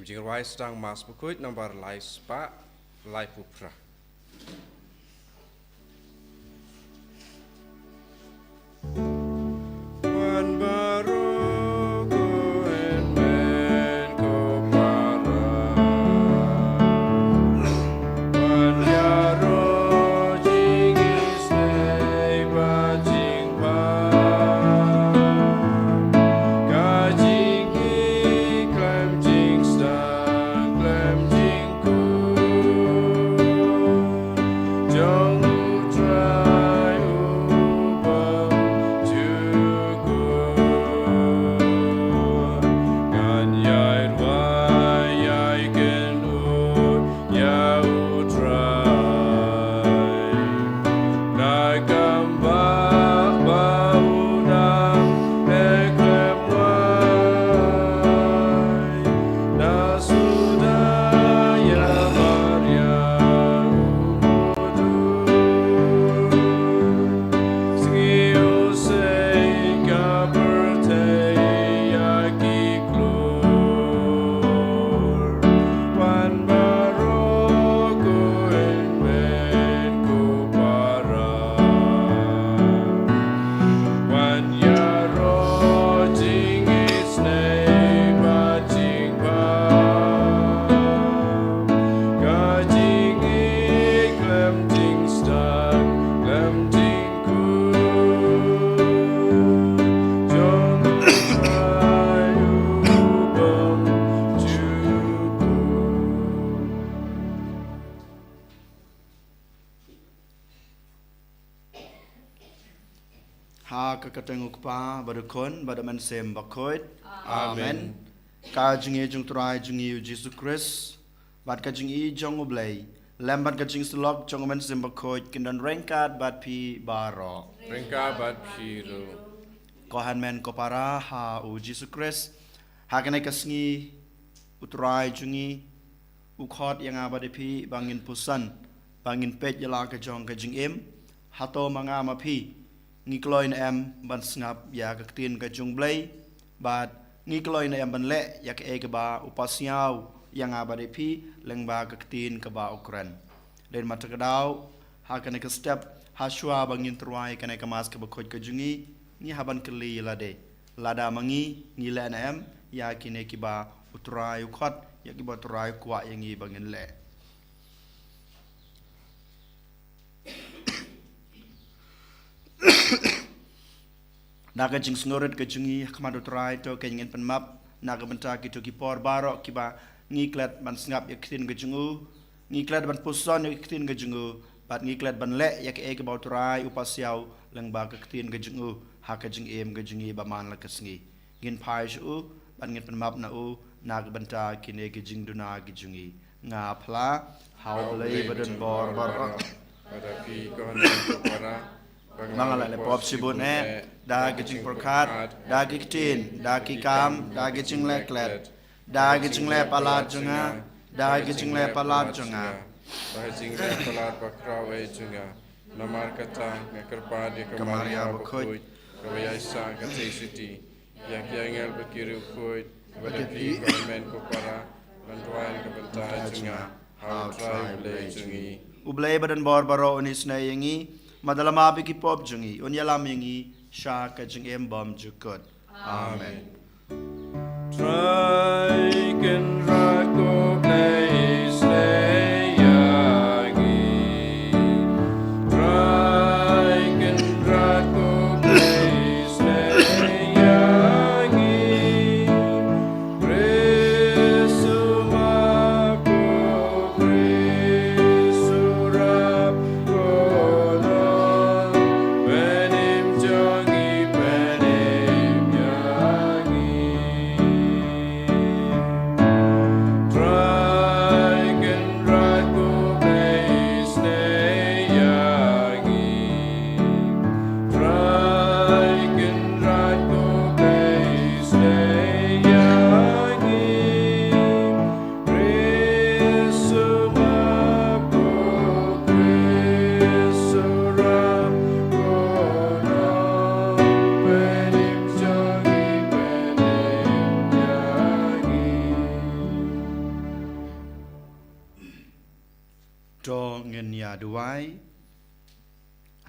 Jim Rice sedang mas bukuit nomor lai spa lai pupra. Wan baru Ketenguk pa badukon badaman sem bakoit. Amen. Ka jingi jung trai jingi Jesus Christ. Bad ka jingi jong ublay. Lambat ka jing slok jong man sem bakoit kindan rengkat bad pi baro. Ringka bat piru. Kohan men kopara ha u Jesus Christ. Ha kanai kasngi utrai jungi ukhot yang abade pi bangin pusan bangin pet yala ka jong ka jing em hato manga ma pi ngikloin em ban sngap ya ka tin ka jung blay bat ngikloin em ban le ya ka e ka ba upasyaw yang abade pi leng ba ka tin ka ba ukran den mata ka daw ha kana ka step ha shwa bangin truai kana ka mas ka ba khoj ka jungi ni haban kli lade lada mangi ngila na em ya kine ki ba utrai ukhot ya ki ba utrai kwa yang i bangin le naga jing snoret ke jungi kamado trai to ke ngin penmap naga benta ki to ki por barok ki ba ngiklat ban sngap ya ktin ke jungu ngiklat ban puson ya ktin ke jungu bat ngiklat ban le ya ke e ke ba trai upasyaw leng ba ke ktin ke jungu ha ke jing em ke jungi ba man la ke sngi ngin pai shu ban ngin penmap na u naga benta ki ne ke jing duna ke jungi nga phla haw lei badan bor barok Pada pi kohon para Mangala le pop sibut da gijing perkat da giktin da kikam da gijing leklet da gijing le palat junga da gijing le palat junga Bahajing le palat bakrawe junga Namar kata ngakerpa di kemaria bakoit Kawaya isa kate siti Yak yangel bakiru koit Pada pi kohon men ko para Bantuan kebentar junga How try ble jungi Ublay badan bor baro unis na yangi madalama bi ki pop jungi unyalam yangi sha ka jing em bom jukot amen Try can rako place yagi Try can rako place yagi Presuma ko presurap kolon Benim jogi benim yagi Try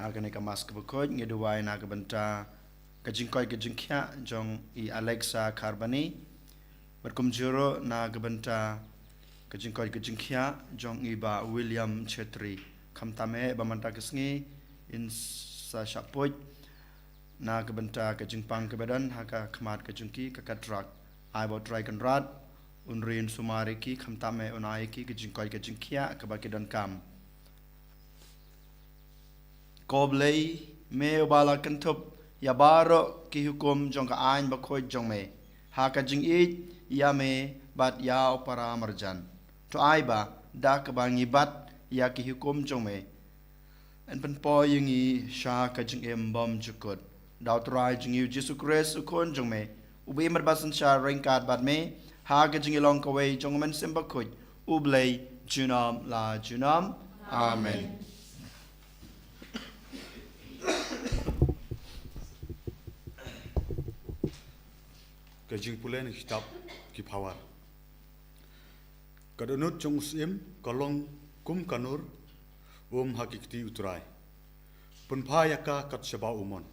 hakanai kamas kebekoj ngeduai na kebenta kajingkoi kajingkia jong I Alexa Carbani berkum juro na kebenta kajingkoi kajingkia jong I ba William Chetri kamtame bamanta kesngi in sa syapoj na kebenta kajingpang kebadan haka kemat kajingki kakadrak ai bot rai kanrat unrin sumariki kamtame unaiki kajingkoi kajingkia kebakidan kam Koblei me ubala kentup ya baro ki hukum jong ka ain bakoi jong me ha ka jing it ya me bat ya para marjan to ai ba da ka bangi bat ya ki hukum jong me en pen po yingi sha ka jing em bom jukut daw trai jing yu Jesus Christ ukon jong me ubi mer basan sha ringkat bat me ha ka jing long ka wei jong men sim bakoi ublei junam la junam amen Kajing pulen kitab kipawar. Kadonut jong usim kalong kum kanur hakikti utrai. Punpayaka kat syaba umon.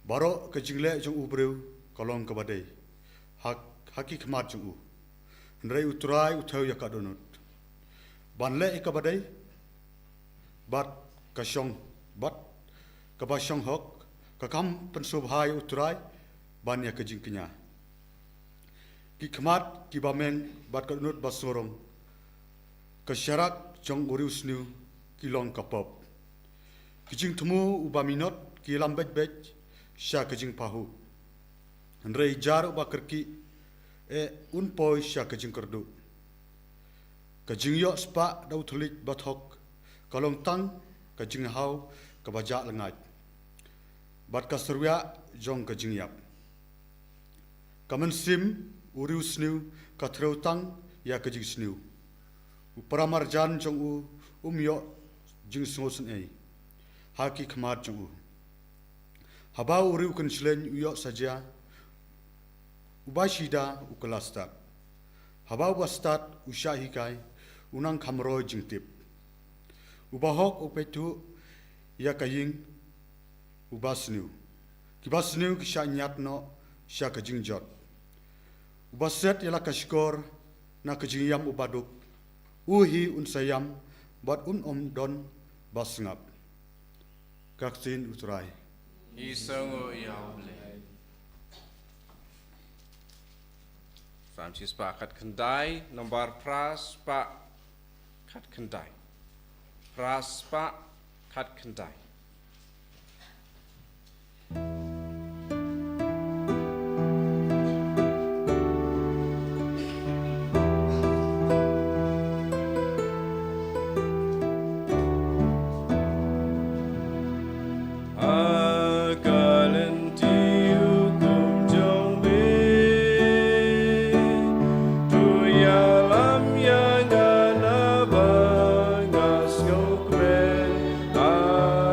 Baro kajingle jong ubreu kalong kabadai. Haki kemat jong u. Nrei utrai utau ya kadonut. Banle ikabadai bat kasyong bat kabasyong hok kakam pensubhai utrai ban ya kajing kenya. Ki kemat ki bamen bat kadonut basorong. Kasyarak jong urius new kilong kapop. Kijing temu ubaminot ki lambet bet sya kajing pahu. Nrei jar ubakerki unpoi sya kajing kerdu. Kajing yok spa dau tulik bathok kalong tang kajing hau kabajak lengat. Bat kaserwia jong kajing yap. Kamen sim urius new katreu tang ya kajing snew. Uparamarjan jong u umyo jing sngosen ei. Haki kemat jong u. Habau uriu kenslen uyok saja. Ubashida ukelastat. Habau bastat usyahikai unang kamroy jing tip. Ubahok upetu ya kaying ubasnew. Kibasnew kisya nyat no sya kajing jot. Ubaset yala kashkor na kajing yam ubaduk. Uhi unsayam bat don basngap. Kaksin utrai. Isongo yauble. Francis pa kat kendai nomor pras pa kat kendai. Pras pa kat kendai.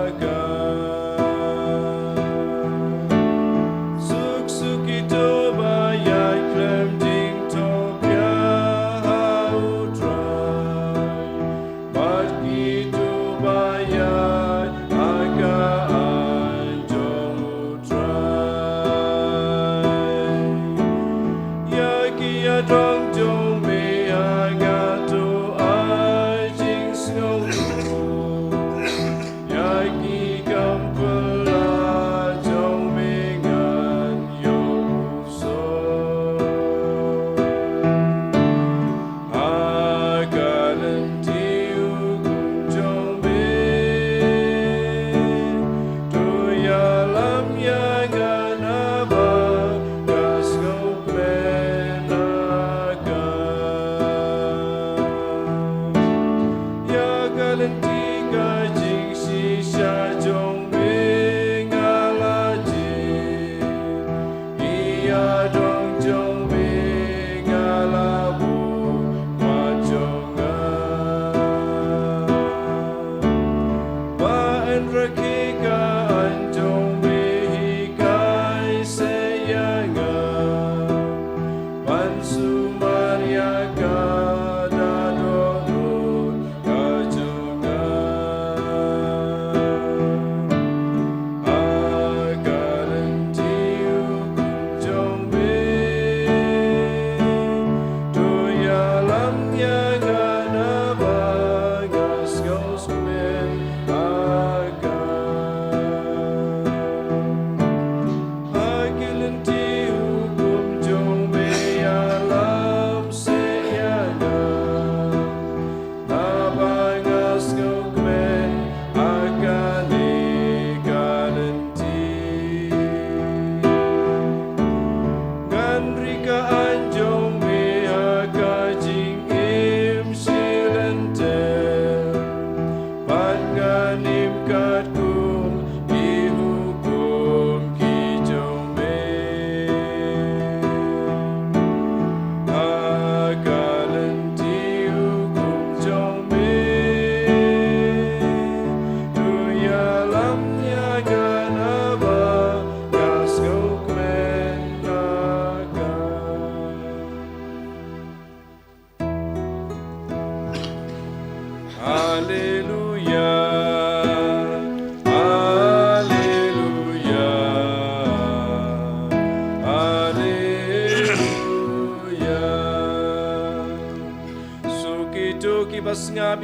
Aku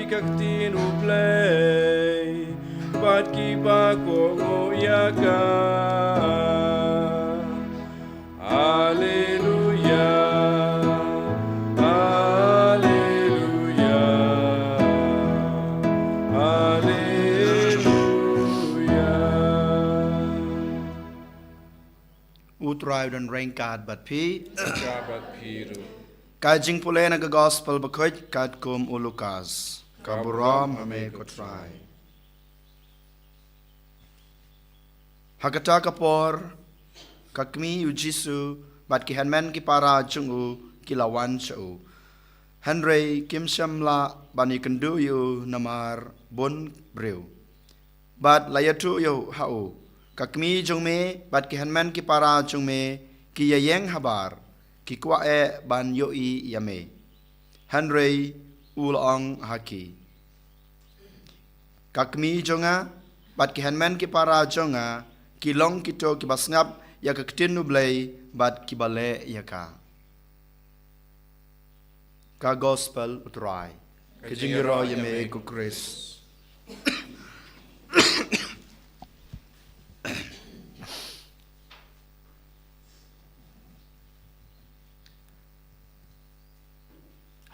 kaktin uplay bat ki ba ko ngoyaka Haleluya Haleluya Haleluya Utrai dan rengkat bat pi Kabat piru Kajing pule na gospel bakoy kat kum ulukas. Kaburam ame kotrai. Hakata kapor kakmi ujisu bat ki hanmen ki para jungu kilawan chau. Henry kim shamla bani kendu yu namar bon breu. Bat layatu yu hau. Kakmi jungme bat ki hanmen ki para jungme ki yayeng habar. Ki kwa ban yoi yame. Henry ulong haki. Kakmi jonga bat ki hanmen ki para jonga ki long kito ki basngap ya kaktin nublay bat ki bale yaka. Ka gospel utrai. Kejingiro yame ku Chris.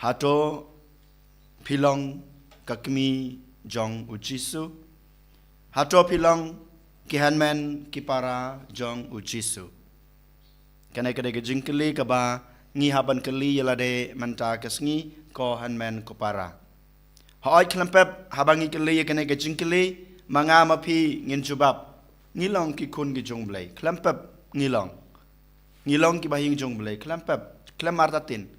Hato pilong kakmi jong ujisu. Hato pilong kihanmen kipara jong ujisu. Kanai kadai kejingkeli kaba ngi haban keli yalade manta kesngi ko hanmen kopara. Haoi klempep habangi keli kanai kejingkeli manga mapi ngin jubab. Ngilong ki kun ki jong blay. Klempep ngilong. Ngilong ki bahing jong blay. Klempep klem martatin.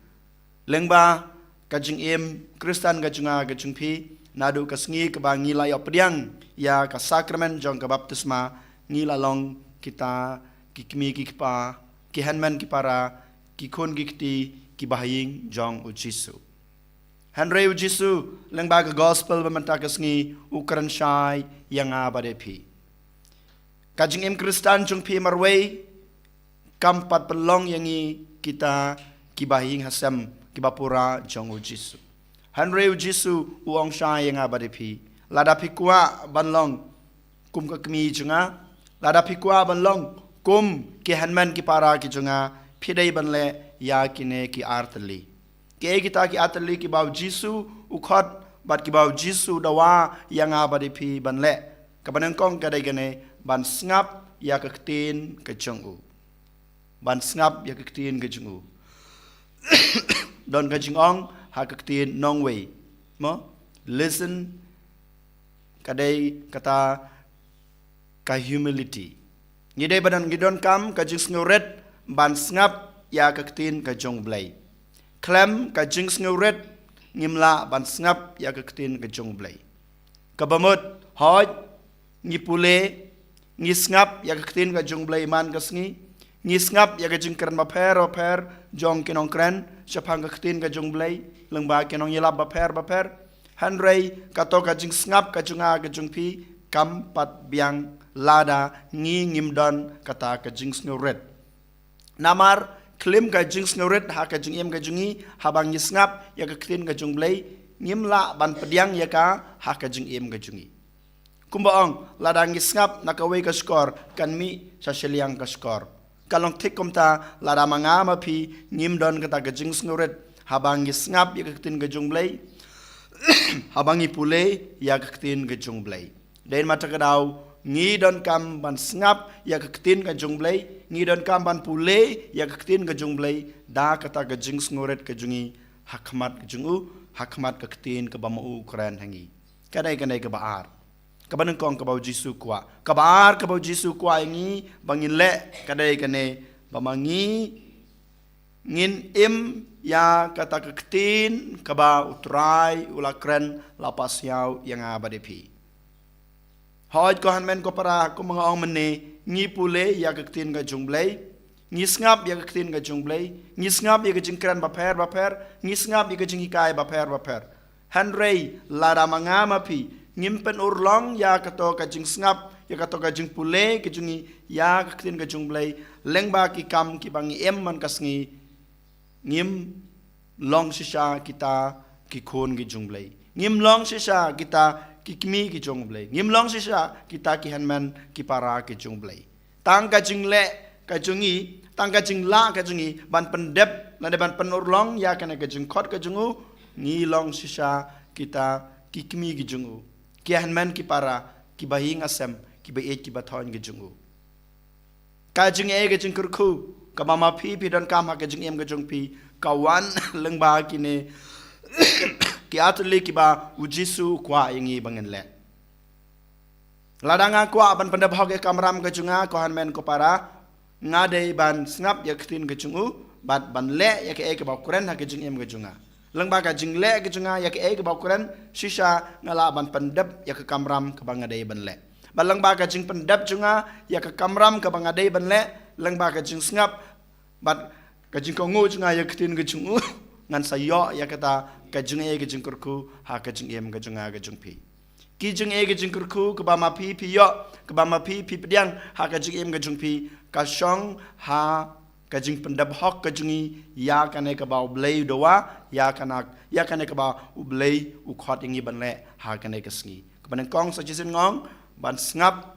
Lengba kajing im Kristen kajunga kajung pi nadu kasngi keba ngila ya pediang ya ka sakramen jong ka baptisma ngila long kita kikmi kikpa ki hanmen ki para ki kun kiti ki bahing jong ujisu Henry ujisu lengba ka gospel bemanta kasngi ukran shai yang abade pi kajing im Kristen jong pi marway kampat pelong yangi kita ki bahing hasem kibapura jong ujisu. Henry ujisu uong shai yang abade pi. Lada pikwa banlong kum kakmi junga. Lada pikwa banlong kum ki hanmen ki para ki junga. Pidai banle ya kine ki artali. Ki kita ki artali ki bau jisu ukhot bat ki bau jisu dawa yang abade pi banle. Kabanengkong kadai gane ban sngap ya kaktin ke jungu. Ban sngap ya kaktin ke jungu. Don kajing ong hakaktin nong way mo listen kadai kata ka humility ngidai badan gidon kam kajing snguret ban sngap ya kaktin kajong blay klem kajing snguret ngimla ban sngap ya kaktin kajong blay kabamot hoj ngipule ngisngap ya kaktin kajong blay man kasngi ngisngap ya kajing kran baper jong kinong kran syapang kaktin kajong blay lengba kinong yelap baper Henry kato kajing ngap kajunga kajung pi kampat biang lada ngi ngimdon kata kajing snguret namar klim kajing snguret ha kajing em kajungi habang ngap ya kaktin kajung blay ngimla ban pediang ya ka ha kajing em kajungi kumbaong lada ngap nakaway ka skor kanmi sa seliang ka skor kalong tikom ta lada mangama pi ngimdon kata kajing snguret habang ngap ya kaktin kajung blay habang ipule ya kaktin kajung blay den mata kadaw ngidon kam ban ngap ya kaktin kajung blay ngidon kam ban pule ya kaktin kajung blay da kata kajing snguret kajungi hakmat kajungu hakmat kaktin kabamu kran hangi kadai ke baar kabaneng kong kabau jisu kwa kabar kabau jisu kwa ingi bangin le kadai kane bamangi ngin im ya kata kaktin kaba utrai ulakren lapas yau yang abade pi hoj ko hanmen ko para ko mga ong mene ngi pule ya kaktin ka jungblay ngi ngap ya kaktin ka jungblay ngi ngap ya kajingkran baper ngi ngap ya kajingikai baper Henry lara mangama pi ngimpen urlong ya kato kajing ngap ya kato kajing pule kajungi ya kaktin kajung blay lengba ki kam ki bangi em man kasngi ngim long sisha kita ki khon ki jung blay Ngimlong sisa kita kikmi ki jong blay. Ngimlong sisa kita ki hanman ki para ki jong blay. Tang ka jing le ka jungi, tang ka jing la ka jungi, ban pendep na de ban penurlong ya kana ka jing khot ka jungu, ngilong sisa kita kikmi ki jungu. Ki hanman ki para ki bahing asem ki bae ki bathon ki jungu. Ka jing e ka jing kurku, ka mama pi don kam ha ka jing em ka jung pi, kawan lengba ki ne ki atuli ki ba ujisu kwa ingi bangen le. Ladanga kwa ban pandap hok kamram ke junga ko hanmen ko para ngade ban snap ya ktin ke jungu bat ban le ya ke ba kuren ha ke jung em ke junga. Lengba ka jing le ke junga ya ke ba kuren sisa ngala ban pandap ya ke kamram ke bangade ban le. Ban lengba ka jing pandap junga ya ke kamram ke bangade ban le, lengba ka jing snap bat ka jing ko ngo junga ya ktin ke jungu ngan sayo ya kata ka jung e ka jung kurku ha ka jung em ka jung a ka jung pi ki jung e ka jung kurku ka ba ma pi pi yo ka ba ma pi pi pediang ha ka jung em ka jung pi ka shong ha ka jung pendap hok ka jungi ya kane ka ba blei doa ya kane ka ba blei u khot ingi ban le ha kane ka sngi ka ban kong sa jisin ngong ban snap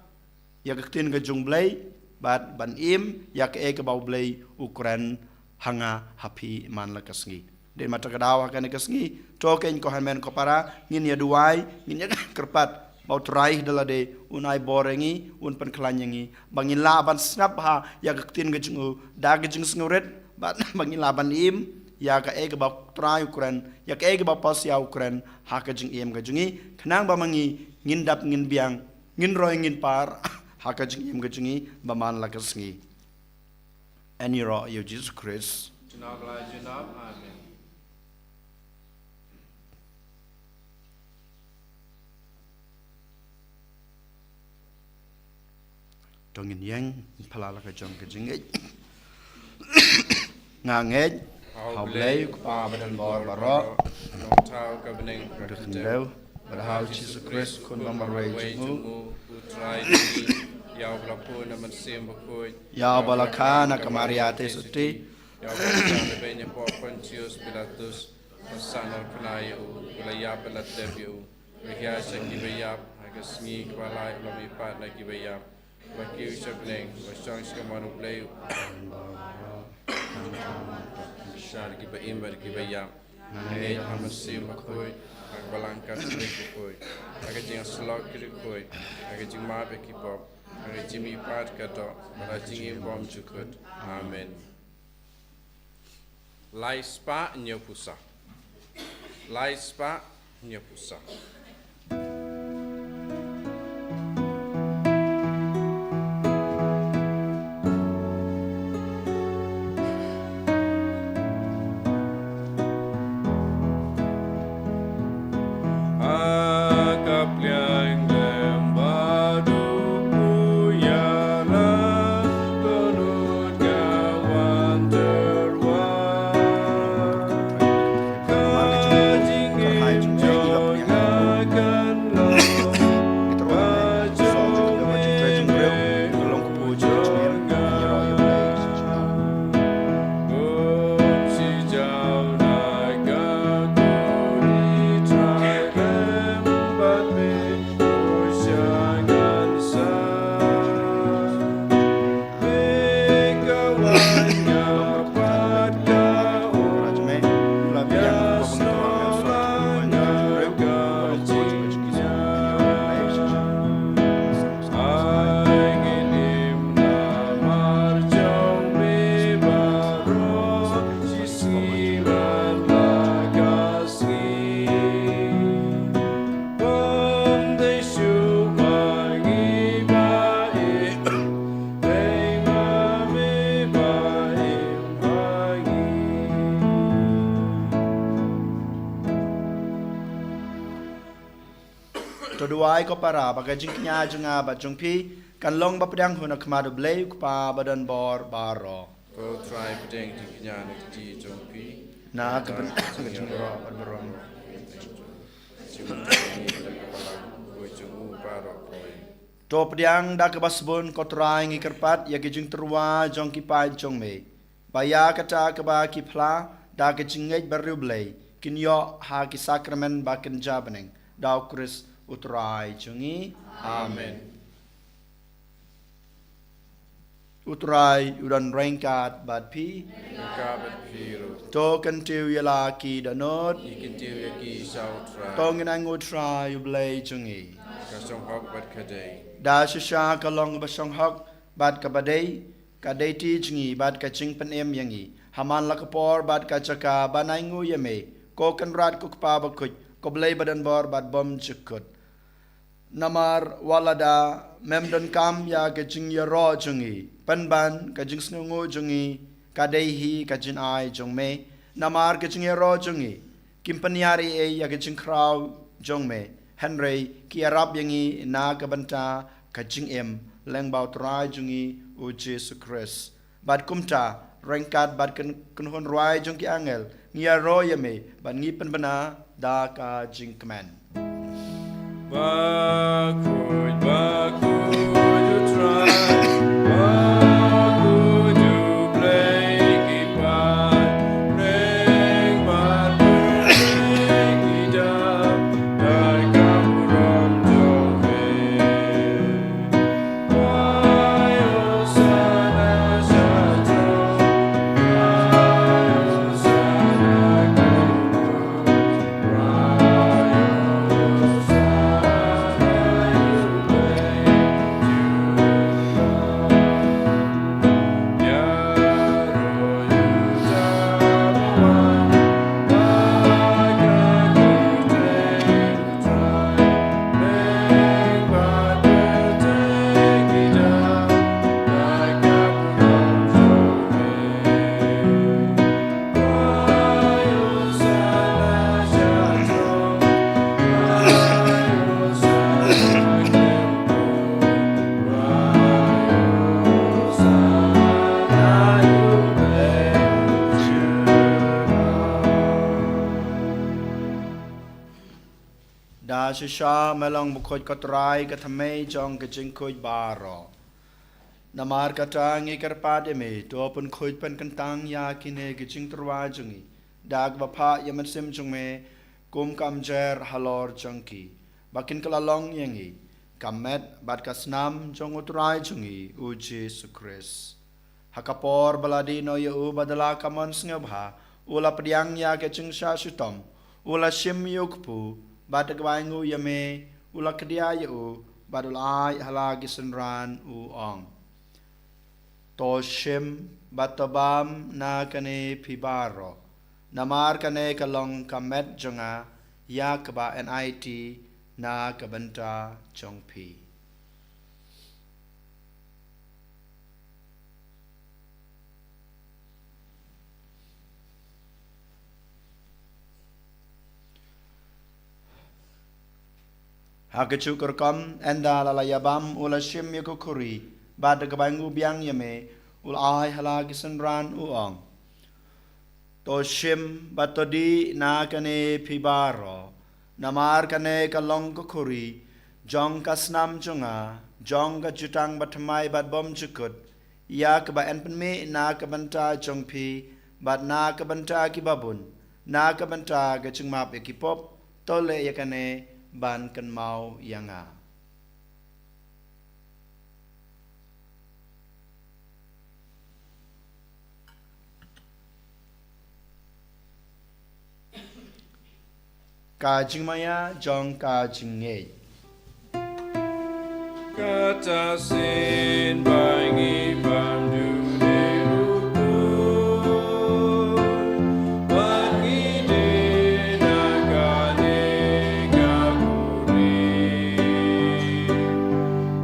ya ka tin ka jung blei ban im ya ka ba blei ukuran hanga hapi man la ka sngi de mata kadawa kan kasngi token ko hanmen ko para ngin ya duai ngin ya kerpat bau trai dala de unai borengi un pen klanyangi bangin laban snap ha ya tin ga jungu da ga jung snuret bat bangin laban im ya ka e ga bau trai ukuran ya ka e ga bau pas ya ukuran ha ka jung im ga jungi khnang ba mangi ngin dap ngin biang ngin roi ngin par ha ka jung im ga jungi ba man la kasngi aniro yo Jesus Christ Junab la junab, amen. Dongin yang palala ka jong ka jingej ngangej hau blei pa badan bor baro Nong tau ka beneng ka deu berhau Jesus Christ kun mamare jungu utrai yau blapu na mansim bakoi ya balakana kamariate suti yau blapu benya po Pontius Pilatus sanal kanayu wilayah pelatebyu wihya saki bayap hagasngi kbalai ulami pat na kibayap Bagi ucapneng, wasang sekamanu play. Syar kiba imbar kiba yam. Hey, hamasi makoi. Agbalangkat sering koi. Aga jing slog kiri koi. Aga jing mabe kipop. Aga jimi pat kato. Bara jing bom jukut. Amen. Lai spa nyopusa. Lai spa nyopusa. Toduai ko para baga jingnya junga ba jungpi kan long ba pedang huna kemadu blei pa badan bor baro Ko try pedeng jingnya nak ji jompi. na keben jungro berong to pedang da ke basbon ko trai ngi kerpat ya ke jing terwa jong ki pa jong me baya kata ke ba ki pla da ke jingej baru blei kin yo ha ki sakramen bakin jabeneng dau Kris utrai jungi Amen. utrai udan rengkat bad pi Kabat piru. to kan tiu yala ki danot Ikin tiu yaki sautra. to ngenang utrai ublay jungi Kasong hok bat kadai. da shisha kalong basong hok bad kabadai kadai ti jungi bad kaching penem yangi haman lakapor bad kachaka banaingu yame ko kan rat ko pa bakut ko blay badan bor bad bom chukut namar walada memdan kam ya kaching ya ro jungi panban kaching snungu jungi kadai hi kachin ai jong me namar kaching ya ro jungi kimpanyari e ya kaching kraw jong me Henry ki arab yangi na kabanta kaching em leng bau trai jungi u Jesus Christ bad kumta rengkat bad kun hon rai jong ki angel ngia ro yame bad ngi penbana da ka jing kman Bakud, you try. Bakud, you play, keep on. Bring bad, bring it up. Like a from Jove. Why, oh, son, I shall throw. Why, oh, son, I go. da shisha melong bukhoj kotrai ka thame jong ka jing khoj baro namar kata ngi karpade me to pun khoj pen kantang ya kine ka jing trwa jungi dag bapha yamat sim jung me kum kam jer halor jongki bakin kalalong yangi kamet bat kasnam jong utrai jungi u Jesus Christ hakapor baladi no yu badala kamon sngebha ula pediang ya ke jing sha sutom ula shim yukpu badak waingu yame ula kedia yu badul ai halagi senran u ong to shim batabam na kane pibaro namar kane kalong kamet jonga ya kaba NIT na kabanta chongpi Hakachu kurkam enda lalayabam ula shim yukukuri bada kabangu biang yame ula ai halagi senran uong to shim batodi na kane pibaro namar kane kalong kukuri jong kasnam chunga jong ka jutang batmai bat bom chukut ya kaba enpenme na kabanta jongpi bat na kabanta kibabun na kabanta ka chungmap ekipop tole yakane ban kan mau yanga ka jingmaya jong ka jinge Kata sin bangi pam du de rupu bangi de nagane kapuri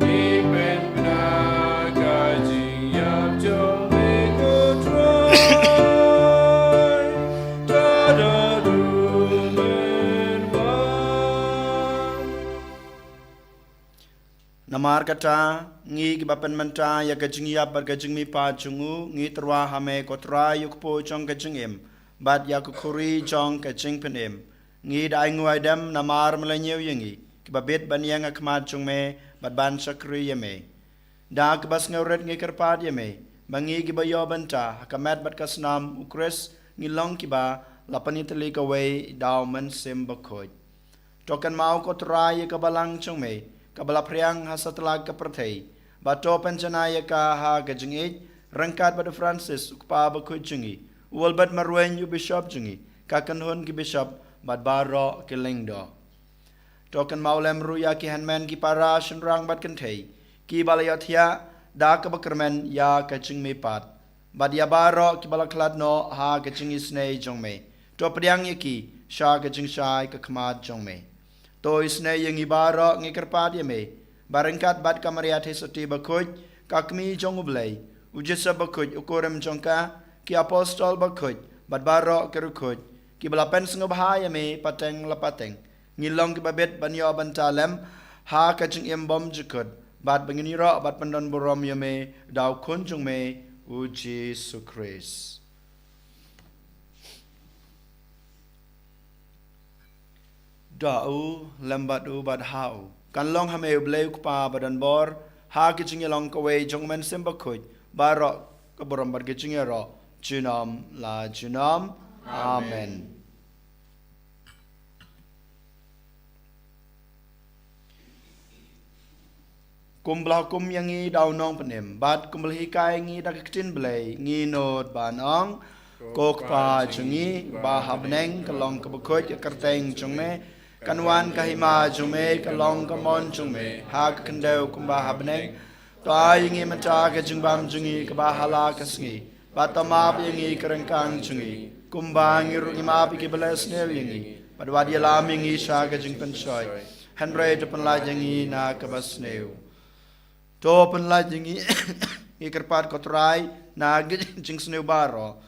ipen naga jiyap jong ego troy tada dumen wan namar kata ngi gibapen menta ya gajing ya bar gajing mi pa jungu ngi terwa hame kotra yukpo jong gajing em bad ya kukuri jong gajing penem ngi dai nguai dem namar melenyew yengi kibabet ban yang akmat jong me bad ban sakri yeme da kebas ngauret ngi kerpad yeme bangi gibayo benta hakamet bad kasnam ukres ngi long kiba lapanitali kaway daw man sembakoy. Tokan mau ko try ka balang chung me, kabala priang hasatlag ka pratay, bato penjanaya ka ha gajingit, rangkat pada Francis ukpa ba kujungi, walbat marwen yu bishop jungi, kakanhun ki bishop bad baro ki lingdo. Tokan mau lemru ya ki hanman ki para shenrang bat kantay, ki balayot ya da ka bakermen ya kajing me pat, bad ya baro ki balaklat no ha gajing isnay jong me, to priang yaki sha gajing shai ka khamad jong me. To isnay yang ibaro ngikerpad ya me, barangkat bad kamariat hesati bakuj, kakmi jong ublay, ujisa bakuj ukurem jongka, ki apostol bakuj, bad baro kerukuj, ki balapen sengobhaya me pateng lapateng, ngilong ki babet banyo bantalem, ha kajing imbom jukut, bad banginiro bad pandon borom ya me, daw kunjung me, uji sukris. Dau lembat u bad hau, kan long hame ublay kupa badan bor, ha kajing long kaway jong men sembakuj, baro kaborom bad kajing ro, junam la junam, amen. Kumblah kum yang ngi daw nong penem, bat kumblah hikai ngi dak kecin belai, ngi not banong, kok pa jungi, bahab neng kalong kabukut kerteng jungme, kanwan kahima jungme, kalong kamon jungme, hak kendau kumbah neng, toa ngi mata ke jungbam jungi kabahala kasngi, batamap ngi kerengkang jungi, kumbang ngi imap ki belas nel ngi, padwadi lam ngi sha ke jung pensoy, Henry depan lajangi na kabasneu. To penlaj jingi ikerpat kotrai na jing sneu baro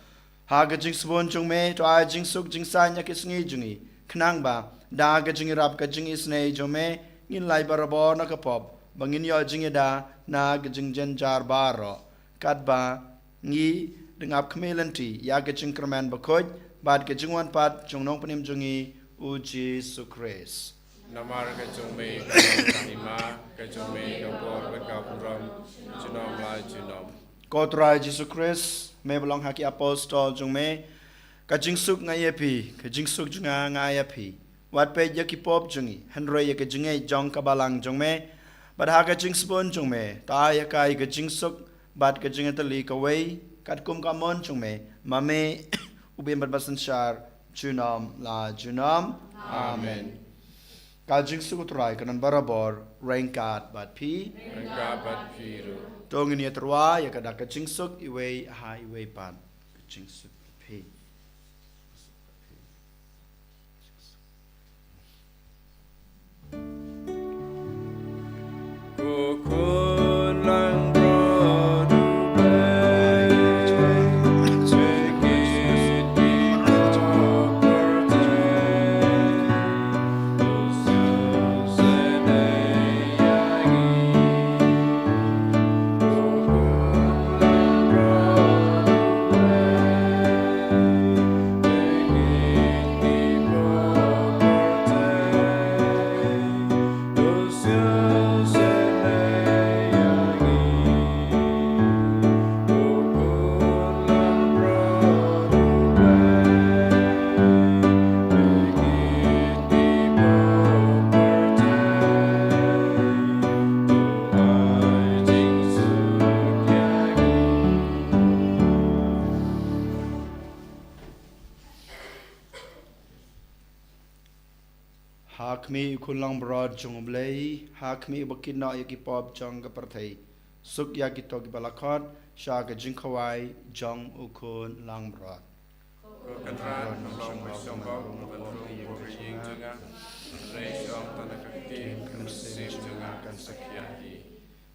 ha jing sebon chung me to a jing suk jing sanya kisngi jungi knang ba da jing rap ka jing isnei jome ngin lai barabo na kapop bangin yo jing da na jing jenjar baro kat ba ngi dengap kmelanti ya jing kerman bakoj bad jing wan pat chung nong penim jungi uji sukres. Namar kajome kahima kajome kapor bekapuram junom la junom. Kotrai Jesus Christ me belong haki apostol jung me kajing suk ngayepi kajing suk junga ngayepi wat pe yaki pop jungi henry ya kajinge jong kabalang jung me bad ha kajing spon jung me ta ya kai kajing suk bad kajing tali kawai kat kum kamon jung me mame ubim bad basan shar junom la junom amen. Kajing sukutrai kanan barabor rengkat bat pi Rengkat bat piru. tongin ya terwa ya kada kajing suk iwe ha iwe pan kajing suk pi Kukun lang hakmi kulang broad jong blei hakmi bakin na yaki pop jong ka parthai suk yaki to ki balakot sha ka jing khawai jong ukun lang broad Kukatran long masyambang Bandung Puriying Junga Reisyong Tanah Kakti Kansip Junga Kansakyaki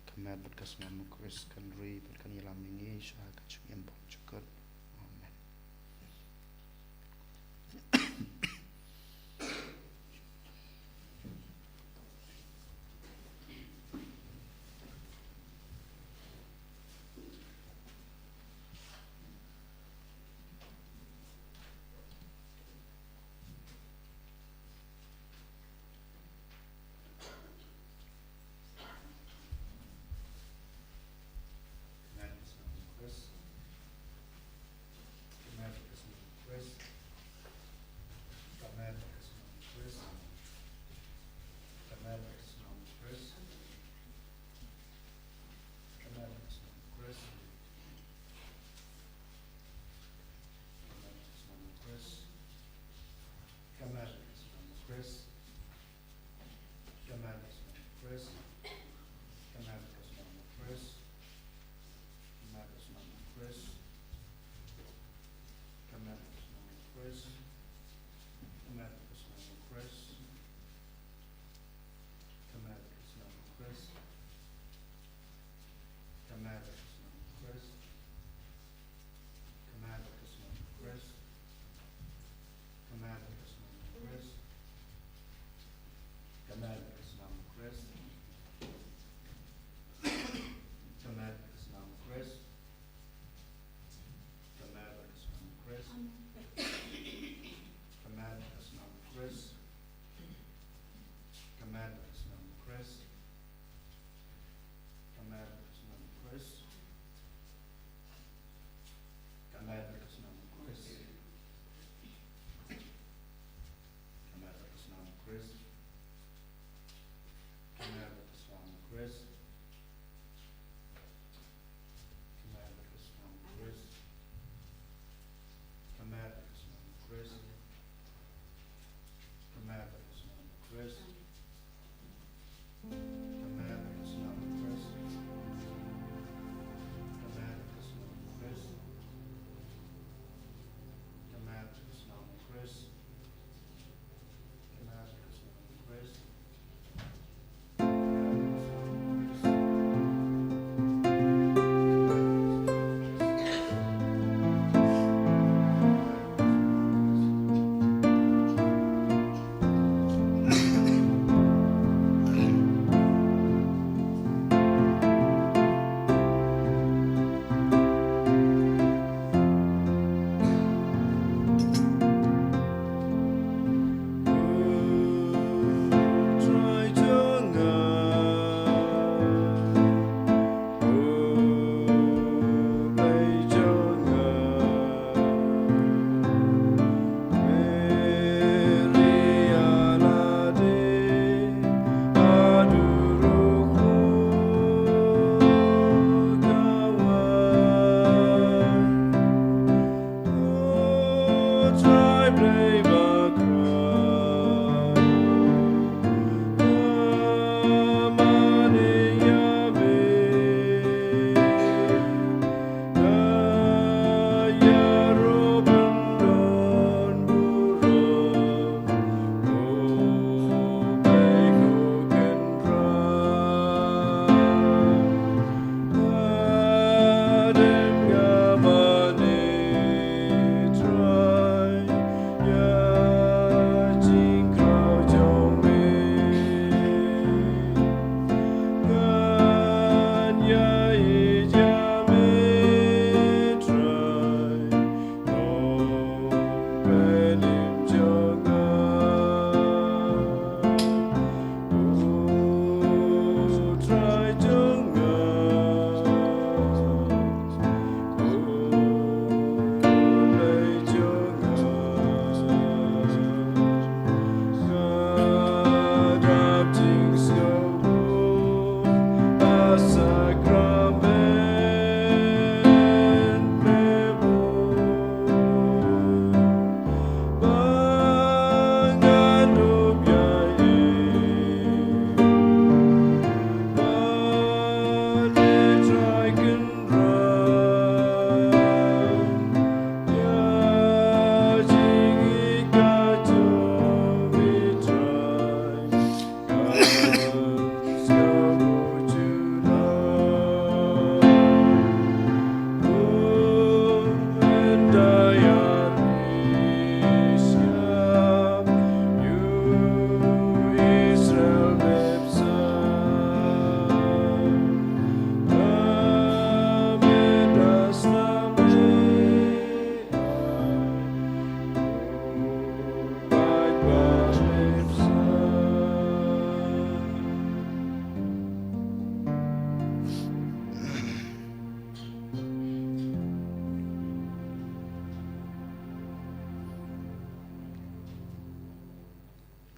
kamat berkas ngamu kris kan ri berkan ilam ini sha ka jing empom cukut amen.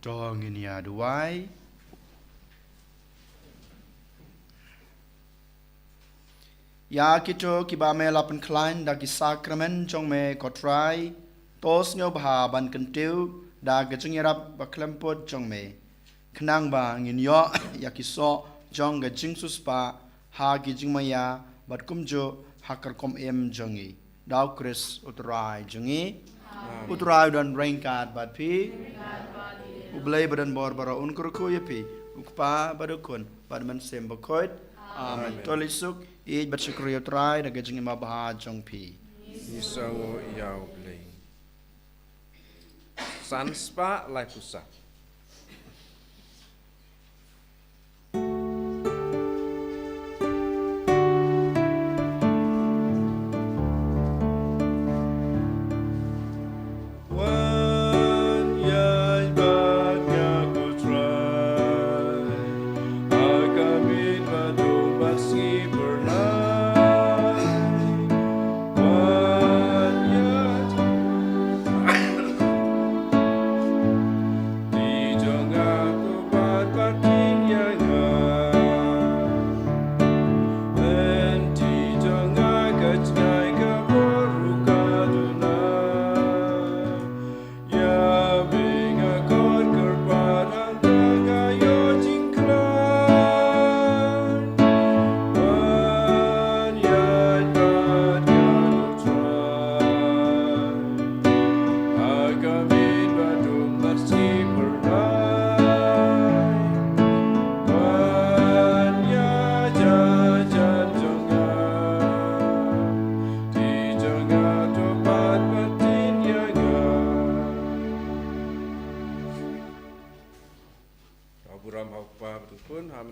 Trong in ya duai. Ya kito kiba me lapan klein da ki sakramen jong me kotrai tos nyo bah ban kentiu da gajeng yarap ba klempot jong me kenang ba ngin yo ya kiso jong gajeng suspa ha gijing maya bat kumjo hakar kom em jongi dau kris utrai jongi utrai dan rengkat bat pi ublay badan bor bara unkur ko yapi ukpa badukun bad man sem bakoit amen tolisuk ij bersyukur utrai da gajeng ma bah jong pi Isango iau blei. Sanspa lai pusat.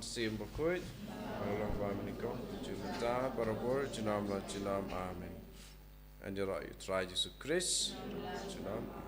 Sim bakoit, Allah wa menikah, junta parabor, junam la junam, amen. And you try Jesus Christ, junam.